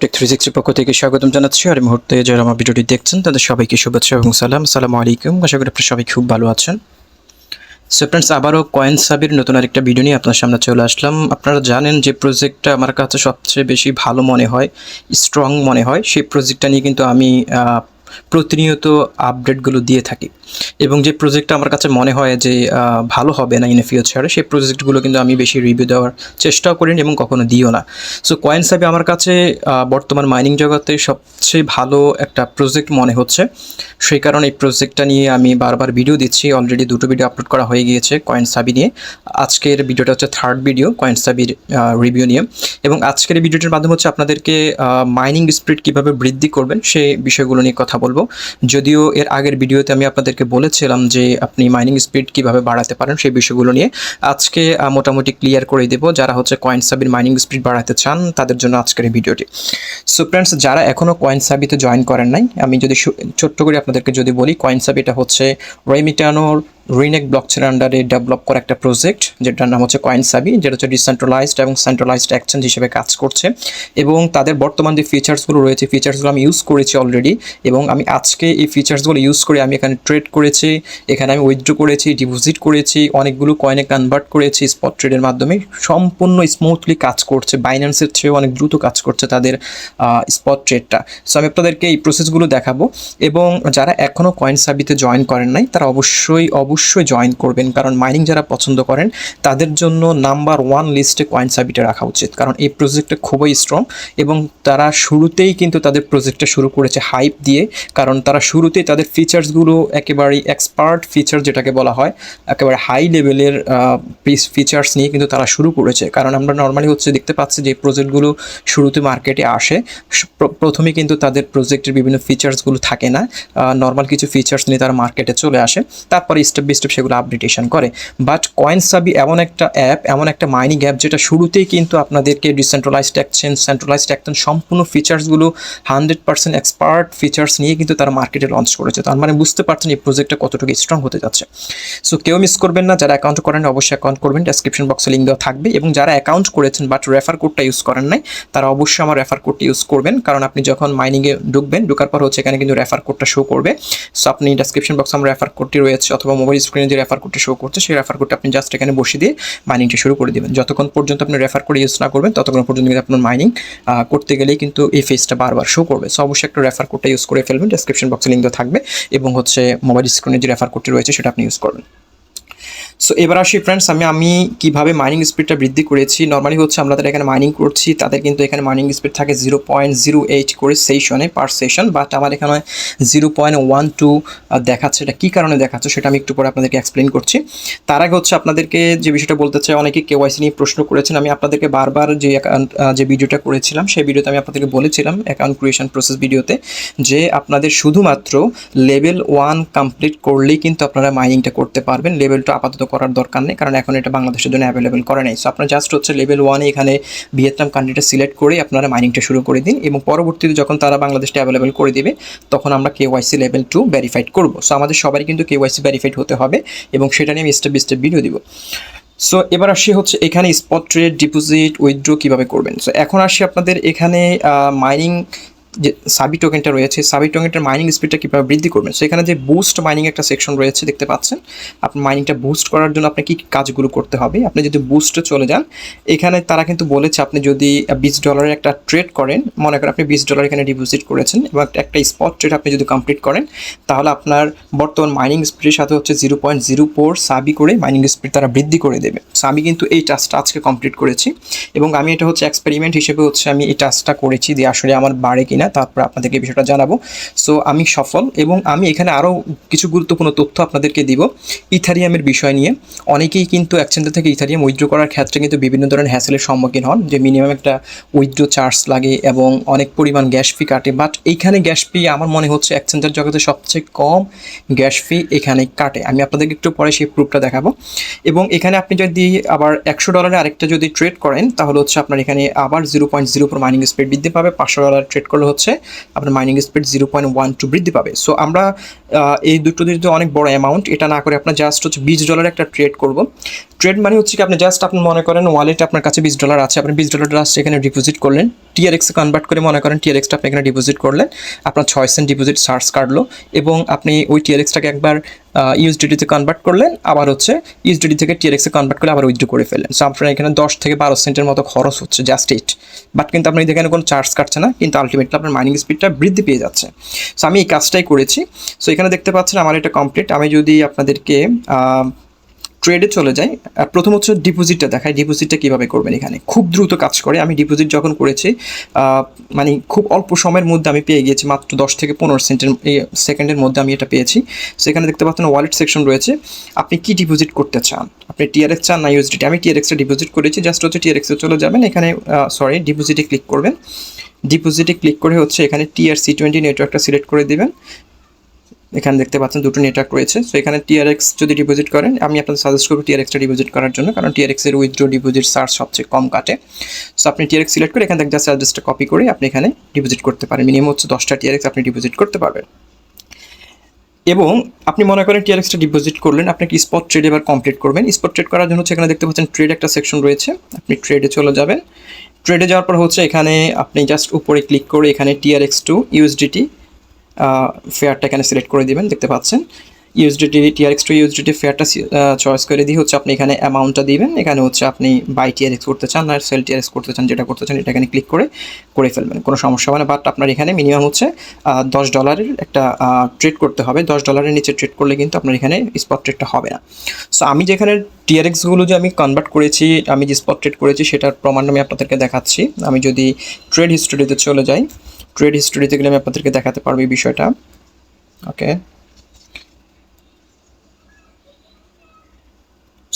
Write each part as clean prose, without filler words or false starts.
Take 360 পক্ষ থেকে স্বাগতম জানাচ্ছি। আর এই মুহূর্তে যারা আমার ভিডিওটি দেখছেন তাদের সবাইকে শুভেচ্ছা এবং সালাম। আসসালামু আলাইকুম। আশা করি আপনারা সবাই খুব ভালো আছেন। সো ফ্রেন্ডস, আবারও CoinSaviর নতুন আরেকটা ভিডিও নিয়ে আপনার সামনে চলে আসলাম। আপনারা জানেন যে প্রজেক্টটা আমার কাছে সবচেয়ে বেশি ভালো মনে হয়, স্ট্রং মনে হয়, সেই প্রজেক্টটা নিয়ে কিন্তু আমি প্রতিনিয়ত আপডেটগুলো দিয়ে থাকি। এবং যে প্রজেক্টটা আমার কাছে মনে হয় যে ভালো হবে না ইন ফিউচারে, সেই প্রজেক্টগুলো কিন্তু আমি বেশি রিভিউ দেওয়ার চেষ্টাও করিনি এবং কখনো দিও না। সো CoinSavi আমার কাছে বর্তমান মাইনিং জগতে সবচেয়ে ভালো একটা প্রজেক্ট মনে হচ্ছে। সেই কারণে এই প্রজেক্টটা নিয়ে আমি বারবার ভিডিও দিচ্ছি। অলরেডি দুটো ভিডিও আপলোড করা হয়ে গিয়েছে CoinSavi নিয়ে। আজকের ভিডিওটা হচ্ছে থার্ড ভিডিও CoinSaviর রিভিউ নিয়ে। এবং আজকের এই ভিডিওটির মাধ্যমে হচ্ছে আপনাদেরকে মাইনিং স্পিড কীভাবে বৃদ্ধি করবেন সেই বিষয়গুলো নিয়ে কথা বলবো। যদিও এর আগের ভিডিওতে আমি আপনাদেরকে বলেছিলাম যে আপনি মাইনিং স্পিড কিভাবে বাড়াতে পারেন সেই বিষয়গুলো নিয়ে আজকে মোটামুটি ক্লিয়ার করে দেব। যারা হচ্ছে CoinSaviর মাইনিং স্পিড বাড়াতে চান তাদের জন্য আজকের এই ভিডিওটি। সো ফ্রেন্ডস, যারা এখনও CoinSaviতে জয়েন করেন নাই, আমি যদি ছোট্ট করে আপনাদেরকে যদি বলি, CoinSavi এটা হচ্ছে রেমিটানোর রিনেক ব্লকচেনের আন্ডারে ডেভেলপ করা একটা প্রজেক্ট, যেটার নাম হচ্ছে CoinSavi, যেটা হচ্ছে ডিসেন্ট্রালাইজড এবং সেন্ট্রালাইজড এক্সচেঞ্জ হিসেবে কাজ করছে। এবং তাদের বর্তমান যে ফিচার্সগুলো রয়েছে, ফিচার্সগুলো আমি ইউজ করেছি অলরেডি। এবং আমি আজকে এই ফিচার্সগুলো ইউজ করে আমি এখানে ট্রেড করেছি, এখানে আমি উইথড্র করেছি, ডিপোজিট করেছি, অনেকগুলো কয়েনে কনভার্ট করেছি স্পট ট্রেডের মাধ্যমে। সম্পূর্ণ স্মুথলি কাজ করছে, বাইন্যান্সের চেয়েও অনেক দ্রুত কাজ করছে তাদের স্পট ট্রেডটা। সো আমি আপনাদেরকে এই প্রসেসগুলো দেখাবো। এবং যারা এখনও CoinSaviতে জয়েন করেন নাই তারা অবশ্যই জয়েন করবেন, কারণ মাইনিং যারা পছন্দ করেন তাদের জন্য নাম্বার 1 লিস্টে CoinSaviটা রাখা উচিত। কারণ এই প্রজেক্টটা খুবই স্ট্রং এবং তারা শুরুতেই কিন্তু তাদের প্রজেক্টটা শুরু করেছে হাইপ দিয়ে। কারণ তারা শুরুতেই তাদের ফিচার্সগুলো একেবারেই এক্সপার্ট ফিচার যেটাকে বলা হয়, একেবারে হাই লেভেলের ফিচার্স নিয়ে কিন্তু তারা শুরু করেছে। কারণ আমরা নর্মালি হচ্ছে দেখতে পাচ্ছি যে প্রজেক্টগুলো শুরুতে মার্কেটে আসে, প্রথমে কিন্তু তাদের প্রজেক্টের বিভিন্ন ফিচার্সগুলো থাকে না, নর্মাল কিছু ফিচার্স নিয়ে তারা মার্কেটে চলে আসে, তারপরে স্টেপ বাই স্টেপ সেগুলো আপডেটেশন করে। বাট CoinSavi এমন একটা অ্যাপ, এমন একটা মাইনিং অ্যাপ যেটা শুরুতেই কিন্তু আপনাদেরকে ডিসেন্ট্রালাইজড এক্সচেঞ্জ, সেন্ট্রালাইজড এক্সচেঞ্জ সম্পূর্ণ ফিচার্সগুলো 100% এক্সপার্ট ফিচার্স নিয়ে কিন্তু তারা মার্কেটে লঞ্চ করেছে। তার মানে বুঝতে পারছেন এই প্রজেক্টটা কতটুকু স্ট্রং হতে যাচ্ছে। সো কেউ মিস করবেন না, যারা অ্যাকাউন্ট করেন অবশ্যই অ্যাকাউন্ট করবেন, ডেসক্রিপশন বক্সে লিঙ্ক দেওয়া থাকবে। এবং যারা অ্যাকাউন্ট করেছেন বাট রেফার কোডটা ইউজ করেন নাই, তারা অবশ্যই আমার রেফার কোডটা ইউজ করবেন। কারণ আপনি যখন মাইনিংয়ে ঢোকার পর হচ্ছে এখানে কিন্তু রেফার কোডটা শো করবে। সো আপনি ডেসক্রিপশন বক্সে আমার রেফার কোডটি রয়েছে, অথবা মোবাইল স্ক্রিনে যে রেফার কোডটি শো করছে সেই রেফার কোডটা আপনি জাস্ট এখানে বসিয়ে দিয়ে মাইনিংটা শুরু করে দেবেন। যতক্ষণ পর্যন্ত আপনি রেফার কোড ইউজ না করবেন ততক্ষণ পর্যন্ত কিন্তু আপনার মাইনিং করতে গেলেই কিন্তু এই ফেজটা বারবার শো করবে। সো অবশ্যই একটা রেফার কোডটা ইউজ করে ফেলবেন, ডেসক্রিপশন বক্সে লিঙ্ক দেওয়া থাকবে। এবং হচ্ছে মোবাইল স্ক্রিনে যে রেফার কোডটি রয়েছে সেটা আপনি ইউজ করবেন। সো এবার আসি ফ্রেন্ডস, আমি কীভাবে মাইনিং স্পিডটা বৃদ্ধি করেছি। নর্মালি হচ্ছে আমরা যারা এখানে মাইনিং করছি তাদের কিন্তু এখানে মাইনিং স্পিড থাকে 0.08 করে সেশনে, পার সেশন। বাট আমার এখানে 0.12 দেখাচ্ছে। এটা কী কারণে দেখাচ্ছে সেটা আমি একটু পরে আপনাদেরকে এক্সপ্লেন করছি। তার আগে হচ্ছে আপনাদেরকে যে বিষয়টা বলতে চাই, অনেকে KYC নিয়ে প্রশ্ন করেছেন। আমি আপনাদেরকে বারবার যে ভিডিওটা করেছিলাম সেই ভিডিওতে আমি আপনাদেরকে বলেছিলাম, অ্যাকাউন্ট ক্রিয়েশন প্রসেস ভিডিওতে, যে আপনাদের শুধুমাত্র লেভেল 1 কমপ্লিট করলেই কিন্তু আপনারা মাইনিংটা করতে পারবেন। লেভেলটা আপাতত করার দরকার নেই, কারণ এখন এটা বাংলাদেশের জন্য অ্যাভেলেবেল করে নেই। সো আপনারা জাস্ট হচ্ছে লেভেল 1-এ এখানে ভিয়েতনাম কান্ট্রিটা সিলেক্ট করে আপনারা মাইনিংটা শুরু করে দিন। এবং পরবর্তীতে যখন তারা বাংলাদেশটা অ্যাভেলেবেল করে দেবে তখন আমরা KYC লেভেল 2 ভেরিফাইড করব। সো আমাদের সবারই কিন্তু KYC ভেরিফাইড হতে হবে এবং সেটা নিয়ে আমি স্টেপ বাই স্টেপ ভিডিও দিব। সো এবার আসি হচ্ছে এখানে স্পট ট্রেড, ডিপোজিট, উইথড্র কীভাবে করবেন। সো এখন আসি আপনাদের এখানে মাইনিং যে সাবি টোকেনটা রয়েছে, সাবি টোকেনটার মাইনিং স্পিডটা কীভাবে বৃদ্ধি করবেন। সো এখানে যে বুস্ট মাইনিং একটা সেকশন রয়েছে দেখতে পাচ্ছেন। আপনি মাইনিংটা বুস্ট করার জন্য আপনি কী কাজগুলো করতে হবে। আপনি যদি বুস্টে চলে যান, এখানে তারা কিন্তু বলেছে আপনি যদি $20 একটা ট্রেড করেন, মনে করেন আপনি $20 এখানে ডিপোজিট করেছেন এবং একটা স্পট ট্রেড আপনি যদি কমপ্লিট করেন, তাহলে আপনার বর্তমান মাইনিং স্পিডের সাথে হচ্ছে 0.04 সাবি করে মাইনিং স্পিড তারা বৃদ্ধি করে দেবে। সো আমি কিন্তু এই টাস্কটা আজকে কমপ্লিট করেছি এবং আমি এটা হচ্ছে এক্সপেরিমেন্ট হিসেবে হচ্ছে আমি এই টাস্কটা করেছি যে আসলে আমার বাড়ে কিনা, তারপর আপনাদেরকে বিষয়টা জানাবো। সো আমি সফল এবং আমি এখানে আরও কিছু গুরুত্বপূর্ণ তথ্য আপনাদেরকে দিব ইথারিয়ামের বিষয় নিয়ে। অনেকেই কিন্তু এক্সচেঞ্জ থেকে ইথারিয়াম উইথড্র করার ক্ষেত্রে কিন্তু বিভিন্ন ধরনের হ্যাসেলের সম্মুখীন হন, যে মিনিমাম একটা উইথড্র চার্জ লাগে এবং অনেক পরিমাণ গ্যাস ফি কাটে। বাট এইখানে গ্যাস ফি আমার মনে হচ্ছে এক্সচেঞ্জের জগতে সবচেয়ে কম গ্যাস ফি এখানে কাটে। আমি আপনাদেরকে একটু পরে সেই প্রুফটা দেখাবো। এবং এখানে আপনি যদি আবার $100 আরেকটা যদি ট্রেড করেন তাহলে হচ্ছে আপনার এখানে আবার 0.04 মাইনিং স্পিড বৃদ্ধি পাবে। $500 ট্রেড করলে হচ্ছে আপনার মাইনিং স্পিড 0.12 বৃদ্ধি পাবে। সো আমরা এই দুটো যদি অনেক বড় অ্যামাউন্ট, এটা না করে আপনার জাস্ট হচ্ছে $20 একটা ট্রেড করব। ট্রেড মানে হচ্ছে কি আপনি জাস্ট আপনি মনে করেন ওয়ালেটে আপনার কাছে $20 আছে, আপনি $20 জাস্ট এখানে ডিপোজিট করলেন, টিআরএক্সে কনভার্ট করে মনে করেন টিআরএক্সটা আপনি এখানে ডিপোজিট করলেন, আপনার 6 সেন্ট ডিপোজিট চার্জ কাটলো এবং আপনি ওই টিআরএক্সটাকে একবার ইউএসডিটিতে কনভার্ট করলেন, আবার হচ্ছে ইউএসডিটি থেকে টিআরএক্সে কনভার্ট করে আবার উইথড্র করে ফেললেন। সো আপনার এখানে 10 থেকে 12 সেন্টের মতো খরচ হচ্ছে জাস্ট ইট, বাট কিন্তু আপনি এখানে কোনো চার্জ কাটছে না, কিন্তু আলটিমেটলি আপনার মাইনিং স্পিডটা বৃদ্ধি পেয়ে যাচ্ছে। সো আমি এই কাজটাই করেছি। সো এখানে দেখতে পাচ্ছেন আমার এটা কমপ্লিট। আমি যদি আপনাদেরকে ট্রেডে চলে যাই, প্রথম হচ্ছে ডিপোজিটটা দেখাই, ডিপোজিটটা কীভাবে করবেন। এখানে খুব দ্রুত কাজ করে। আমি ডিপোজিট যখন করেছি মানে খুব অল্প সময়ের মধ্যে আমি পেয়ে গিয়েছি, মাত্র 10 থেকে 15 সেকেন্ডের মধ্যে আমি এটা পেয়েছি। সেখানে দেখতে পাচ্ছেন ওয়ালেট সেকশন রয়েছে, আপনি কি ডিপোজিট করতে চান, আপনি টিআরএক্স চান না ইউএসডিটি। আমি টিআরএক্সটা ডিপোজিট করেছি, জাস্ট হচ্ছে টিআরএক্সে চলে যাবেন, এখানে ডিপোজিটে ক্লিক করবেন। ডিপোজিটে ক্লিক করে হচ্ছে এখানে TRC20 নেটওয়ার্কটা সিলেক্ট করে দেবেন। এখানে দেখতে পাচ্ছেন দুটো নেটওয়ার্ক রয়েছে। সো এখানে টিআরএক্স যদি ডিপোজিট করেন, আমি আপনাদের সাজেস্ট করবো টিআরএক্সটা ডিপোজিট করার জন্য, কারণ টিআরএক্সের উইথড্র ডিপোজিট চার্জ সবচেয়ে কম কাটে। সো আপনি টিআরএক্স সিলেক্ট করে এখান থেকে জাস্ট অ্যাড্রেসটা কপি করে আপনি এখানে ডিপোজিট করতে পারেন। মিনিমাম হচ্ছে 10টা টিআরএক্স আপনি ডিপোজিট করতে পারবেন। এবং আপনি মনে করেন টিআরএক্সটা ডিপোজিট করলেন, আপনি কি স্পট ট্রেড এবার কমপ্লিট করবেন। স্পট ট্রেড করার জন্য হচ্ছে এখানে দেখতে পাচ্ছেন ট্রেড একটা সেকশন রয়েছে, আপনি ট্রেডে চলে যাবেন। ট্রেডে যাওয়ার পর হচ্ছে এখানে আপনি জাস্ট উপরে ক্লিক করে এখানে TRX টু USDT ফেয়ারটা এখানে সিলেক্ট করে দিবেন। দেখতে পাচ্ছেন ইউএসডিটি TRX টু USDT ফেয়ারটা চয়েস করে দিয়ে হচ্ছে আপনি এখানে অ্যামাউন্টটা দিবেন। এখানে হচ্ছে আপনি বাই TRX করতে চান আর সেল TRX করতে চান, যেটা করতে চান এটা এখানে ক্লিক করে ফেলবেন, কোনো সমস্যা হবে না। বাট আপনার এখানে মিনিমাম হচ্ছে $10 একটা ট্রেড করতে হবে। $10 নিচে ট্রেড করলে কিন্তু আপনার এখানে স্পট ট্রেডটা হবে না। সো আমি যেখানে TRXগুলো যে আমি কনভার্ট করেছি, আমি যে স্পট ট্রেড করেছি সেটার প্রমাণ আমি আপনাদেরকে দেখাচ্ছি। আমি যদি ট্রেড হিস্টোরিতে চলে যাই, ট্রেড হিস্টোরিতে গেলে আমি আপনাদেরকে দেখাতে পারবো এই বিষয়টা। ওকে,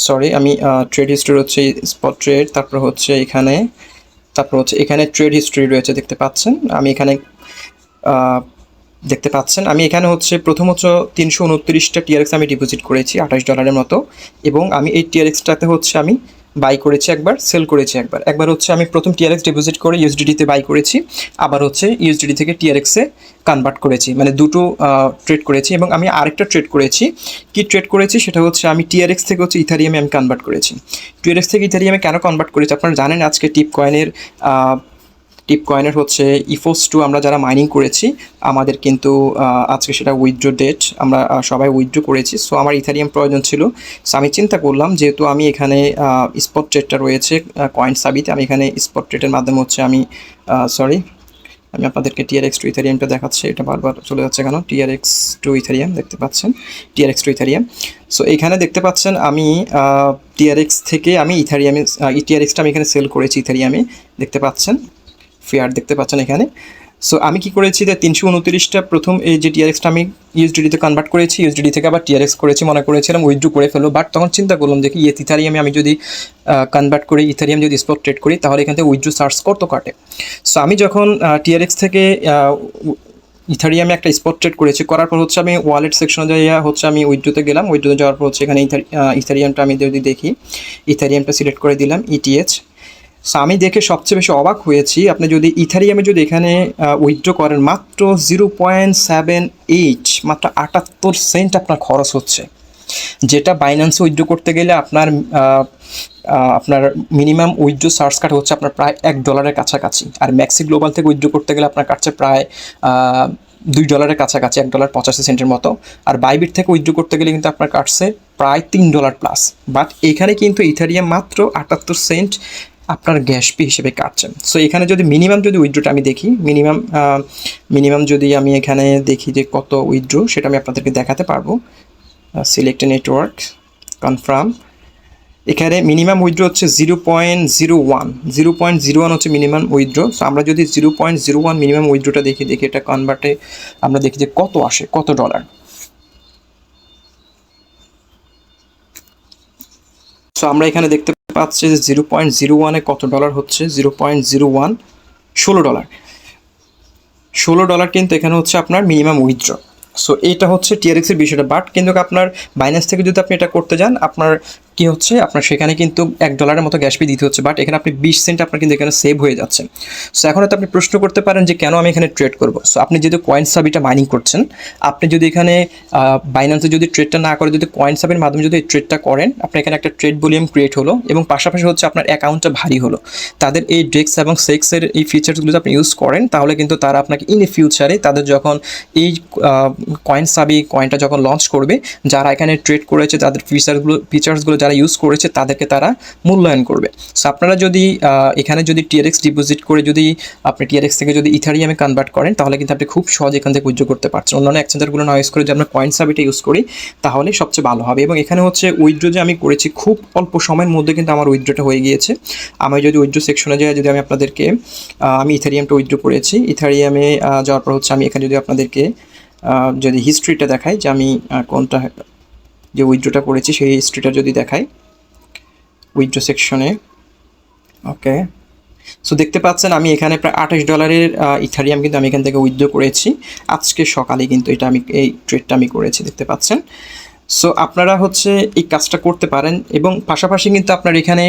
সরি, আমি ট্রেড হিস্ট্রি হচ্ছে স্পট ট্রেড, তারপর হচ্ছে এখানে ট্রেড হিস্ট্রি রয়েছে, দেখতে পাচ্ছেন। আমি এখানে হচ্ছে প্রথম হচ্ছে 329টা TRX আমি ডিপোজিট করেছি $28 মতো, এবং আমি এই TRXটাতে হচ্ছে আমি বাই করেছি একবার, সেল করেছি একবার হচ্ছে আমি প্রথম TRX ডিপোজিট করে ইউএসডিটিতে বাই করেছি, আবার হচ্ছে ইউএসডিটি থেকে TRXে কনভার্ট করেছি, মানে দুটো ট্রেড করেছি। এবং আমি আরেকটা ট্রেড করেছি সেটা হচ্ছে আমি TRX থেকে হচ্ছে ইথারিয়ামে আমি কনভার্ট করেছি। TRX থেকে ইথারিয়ামে কেন কনভার্ট করেছি আপনারা জানেন। আজকে টিপ কয়েনের হচ্ছে ইফোস 2 আমরা যারা মাইনিং করেছি, আমাদের কিন্তু আজকে সেটা উইথড্র ডেট, আমরা সবাই উইথড্র করেছি। সো আমার ইথারিয়াম প্রয়োজন ছিল। সো আমি চিন্তা করলাম যেহেতু আমি এখানে স্পট ট্রেডটা রয়েছে CoinSaviতে, আমি এখানে স্পট ট্রেডের মাধ্যমে হচ্ছে আমি আমি আপনাদেরকে TRX টু ইথারিয়ামটা দেখাচ্ছি, এটা বারবার চলে যাচ্ছে কেন। TRX টু ইথারিয়াম দেখতে পাচ্ছেন, TRX টু ইথারিয়াম। সো এখানে দেখতে পাচ্ছেন আমি TRX থেকে আমি TRXটা আমি এখানে সেল করেছি ইথারিয়ামে, দেখতে পাচ্ছেন ফেয়ার দেখতে পাচ্ছেন এখানে। সো আমি কি করেছি যে 329টা প্রথম এই যে TRXটা আমি ইউএসডিটিতে কনভার্ট করেছি, ইউএসডিটি থেকে আবার TRX করেছি, মনে করেছিলাম উইথড্র করে ফেলবো। বাট তখন চিন্তা করলাম যে কি ইথারিয়ামে আমি যদি কনভার্ট করি, ইথারিয়াম যদি স্পট ট্রেড করি, তাহলে এখান থেকে উইথড্র চার্জ কত কাটে। সো আমি যখন TRX থেকে ইথারিয়ামে একটা স্পট ট্রেড করার পর হচ্ছে আমি ওয়ালেট সেকশনে যাইয়া হচ্ছে আমি উইথড্রোতে গেলাম। উইথড্রোতে যাওয়ার পর হচ্ছে এখানে ইথারিয়ামটা আমি যদি দেখি, ইথারিয়ামটা সিলেক্ট করে দিলাম ETH। সো আমি দেখে সবচেয়ে বেশি অবাক হয়েছি, আপনি যদি ইথারিয়ামে যদি এখানে উইথড্র করেন মাত্র 0.78, মাত্র 78 সেন্ট আপনার খরচ হচ্ছে, যেটা বাইন্যান্সে উইথড্র করতে গেলে আপনার মিনিমাম উইথড্র চার্জ কাট হচ্ছে আপনার প্রায় $1 কাছাকাছি। আর ম্যাক্সি গ্লোবাল থেকে উইথড্র করতে গেলে আপনার কাটছে প্রায় $2 কাছাকাছি, $1.85 মতো। আর বাইবিট থেকে উইথড্র করতে গেলে কিন্তু আপনার কাটছে প্রায় $3 প্লাস। বাট এখানে কিন্তু ইথারিয়াম মাত্র 78 সেন্ট আপনার গ্যাস ফি হিসেবে কাটছেন। সো এখানে যদি মিনিমাম উইথড্রোটা আমি দেখি, মিনিমাম যদি আমি এখানে দেখি যে কত উইথড্র, সেটা আমি আপনাদেরকে দেখাতে পারবো। Select network, confirm. এখানে মিনিমাম উইথড্র হচ্ছে 0.01 হচ্ছে মিনিমাম উইথড্র। সো আমরা যদি 0.01 মিনিমাম উইথড্রটা দেখি এটা কনভার্টে আমরা দেখি যে কত আসে, কত ডলার। সো আমরা এখানে দেখতে পাচ্ছি যে 0.01-এ কত ডলার হচ্ছে, 0.01 $16। $16 কিন্তু এখানে হচ্ছে আপনার মিনিমাম উইথড্র। সো এটা হচ্ছে TRX এর বিষয়টা। বাট কিন্তু আপনার বাইন্যান্স থেকে যদি আপনি এটা করতে যান, আপনার কি হচ্ছে, আপনার সেখানে কিন্তু $1 মতো গ্যাস ফি দিতে হচ্ছে, বাট এখানে আপনি 20 সেন্ট আপনার কিন্তু এখানে সেভ হয়ে যাচ্ছে। সো এখন হয়তো আপনি প্রশ্ন করতে পারেন যে কেন আমি এখানে ট্রেড করব। সো আপনি যেহেতু CoinSaviটা মাইনিং করছেন, আপনি যদি এখানে বাইন্যান্সে যদি ট্রেডটা না করে যদি CoinSaviর মাধ্যমে যদি এই ট্রেডটা করেন, আপনার এখানে একটা ট্রেড ভলিউম ক্রিয়েট হলো এবং পাশাপাশি হচ্ছে আপনার অ্যাকাউন্টটা ভারী হলো। তাদের এই ডেক্স এবং সেক্সের এই ফিচার্সগুলো যদি আপনি ইউজ করেন, তাহলে কিন্তু তারা আপনাকে ইন ফিউচারে তাদের যখন এই CoinSavi কয়েনটা যখন লঞ্চ করবে, যারা এখানে ট্রেড করেছে তাদের ফিচার্সগুলো যারা ইউজ করেছে তাদেরকে তারা মূল্যায়ন করবে। সো আপনারা যদি এখানে যদি TRX ডিপোজিট করে যদি আপনি TRX থেকে যদি ইথারিয়ামে কনভার্ট করেন, তাহলে কিন্তু আপনি খুব সহজে এখান থেকে উইথড্র করতে পারছেন। অন্যান্য এক্সচেঞ্জারগুলো না ইউজ করে যদি আমরা CoinSaviটা ইউজ করি, তাহলে সবচেয়ে ভালো হবে। এবং এখানে হচ্ছে উইথড্র যে আমি করেছি খুব অল্প সময়ের মধ্যে কিন্তু আমার উইথড্রটা হয়ে গিয়েছে। আমি যদি উইথড্র সেকশনে যাই, যদি আমি আপনাদেরকে আমি ইথারিয়ামটা উইথড্র করেছি, ইথারিয়ামে যাওয়ার পর হচ্ছে আমি এখানে যদি আপনাদেরকে যদি হিস্ট্রিটা দেখাই যে আমি কোনটা যে উইথড্রটা করেছি সেই হিস্ট্রিটা যদি দেখাই উইথড্র সেকশনে, ওকে। সো দেখতে পাচ্ছেন আমি এখানে প্রায় $28 ইথারিয়াম কিন্তু আমি এখান থেকে উইথড্র করেছি আজকে সকালে, কিন্তু এটা আমি এই ট্রেডটা আমি করেছি, দেখতে পাচ্ছেন। সো আপনারা হচ্ছে এই কাজটা করতে পারেন এবং পাশাপাশি কিন্তু আপনার এখানে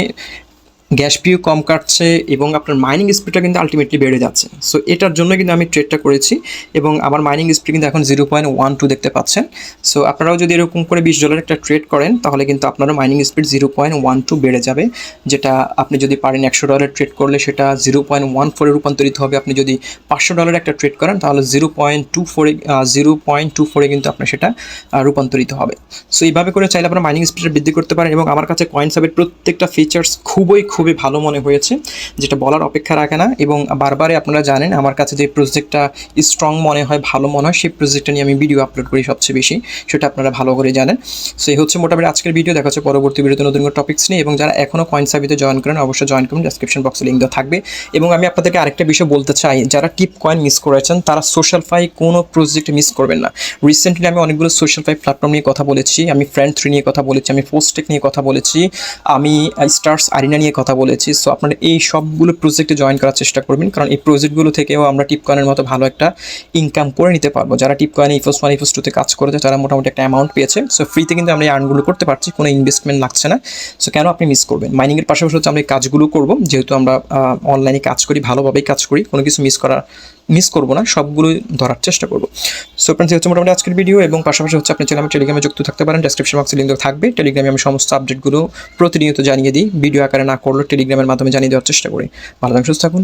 গ্যাস ফিও কম কাটছে এবং আপনার মাইনিং স্পিডটা কিন্তু আলটিমেটলি বেড়ে যাচ্ছে। সো এটার জন্য কিন্তু আমি ট্রেডটা করেছি এবং আমার মাইনিং স্পিড কিন্তু এখন 0.12 দেখতে পাচ্ছেন। সো আপনারাও যদি এরকম করে $20 একটা ট্রেড করেন, তাহলে কিন্তু আপনারও মাইনিং স্পিড 0.12 বেড়ে যাবে, যেটা আপনি যদি পারেন $100 ট্রেড করলে সেটা 0.14 রূপান্তরিত হবে। আপনি যদি $500 একটা ট্রেড করেন, তাহলে 0.24 কিন্তু আপনার সেটা রূপান্তরিত হবে। সো এইভাবে করে চাইলে আপনারা মাইনিং স্পিডটা বৃদ্ধি করতে পারেন। এবং আমার কাছে CoinSaviর প্রত্যেকটা ফিচার্স খুবই ভালো মনে হয়েছে, যেটা বলার অপেক্ষা রাখে না। এবং বারবারই আপনারা জানেন আমার কাছে যে প্রজেক্টটা স্ট্রং মনে হয়, ভালো মনে হয়, সেই প্রজেক্টটা নিয়ে আমি ভিডিও আপলোড করি সবচেয়ে বেশি, সেটা আপনারা ভালো করে জানেন। সো এই হচ্ছে মোটামুটি আজকের ভিডিও। দেখা হচ্ছে পরবর্তী ভিডিওতে নতুন কোনো টপিক্স নিয়ে। এবং যারা এখনও CoinSaviতে জয়েন করেন, অবশ্যই জয়েন করুন, ডেসক্রিপশন বক্সে লিঙ্ক দেওয়া থাকবে। এবং আমি আপনাদেরকে আরেকটা বিষয় বলতে চাই, যারা টিপ কয়েন মিস করেছেন তারা সোশ্যালফাই কোনো প্রজেক্ট মিস করবেন না। রিসেন্টলি আমি অনেকগুলো সোশ্যালফাই প্ল্যাটফর্ম নিয়ে কথা বলেছি, আমি Friend3 নিয়ে কথা বলেছি, আমি পোস্টেক নিয়ে কথা বলেছি, আমি স্টার্স আরিনা নিয়ে কথা বলেছি। সো আপনারা এই সবগুলো প্রজেক্টে জয়েন করার চেষ্টা করবেন, কারণ এই প্রজেক্টগুলো থেকেও আমরা টিপ কয়েনের মতো ভালো একটা ইনকাম করে নিতে পারবো। যারা টিপ কয়েন ইফোস1 ইফোস2তে কাজ করেছে তারা মোটামুটি একটা অ্যামাউন্ট পেয়েছে। সো ফ্রিতে কিন্তু আমরা এই আর্নগুলো করতে পারছি, কোনো ইনভেস্টমেন্ট লাগছে না। সো কেন আপনি মিস করবেন? মাইনিংয়ের পাশাপাশি হচ্ছে আমরা এই কাজগুলো করবো, যেহেতু আমরা অনলাইনে কাজ করি, ভালোভাবেই কাজ করি, কোনো কিছু মিস করবো না, সবগুলো ধরার চেষ্টা করবো। সো ফ্রেন্ডস, হচ্ছে মোটামুটি আজকের ভিডিও। এবং পাশাপাশি হচ্ছে আপনি চাইলে আমি টেলিগ্রামে যুক্ত থাকতে পারেন, ডেসক্রিপশন বক্সে লিঙ্ক থাকবে। টেলিগ্রামে আমি সমস্ত আপডেটগুলো প্রতিনিয়ত জানিয়ে দিই, ভিডিও আকারে না করলেও টেলিগ্রামের মাধ্যমে জানিয়ে দেওয়ার চেষ্টা করি। ভালো থাকুন, সুস্থ থাকুন।